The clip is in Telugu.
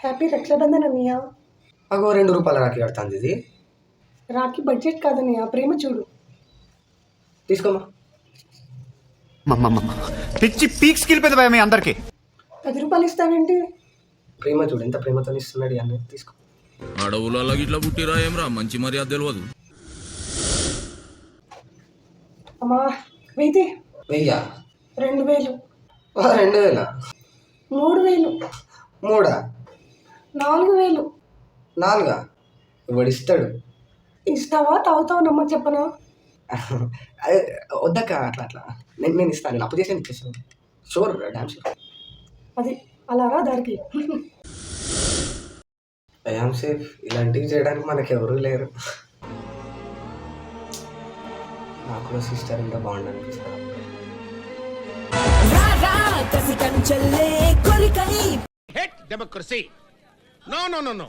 హ్యాపీ రక్షాబంధన్ అన్నయ్య. అగో ₹2 రాఖీ కడుతుంది ఇది. రాఖీ బడ్జెట్ కాదన్నయ్య, ప్రేమ చూడు. తీసుకోమా. పిచ్చి పీక్స్ కిలిపోయింది భయ మీ అందరికి. ₹10 ఇస్తానంటే ప్రేమ చూడు ఎంత ప్రేమతో ఇస్తున్నాడు అన్నీ. తీసుకో. అడవులలో ఇట్లా పుట్టిరా ఏమరా, మంచి మర్యాద తెలియదు. అమ్మా వెయ్యి. 1000. 2000. 2000. 3000. 3. 4000. 4. వాడు ఇస్తాడు. ఇస్తావా తాగుతావు నమ్మకు చెప్పనా? అదే వద్దక్క, అట్లా అట్లా నేను ఇస్తాను. నేను అప్పు చేసి ఇచ్చేస్తాను. Sure, damn sure. అది అలా రా దారికి. I am safe. ఇలాంటివి చేయడానికి మనకి ఎవరూ లేరు. నాకు కూడా సిస్టర్ ఇంకా బాగుండు అనిపిస్తుంది. Hate democracy. No.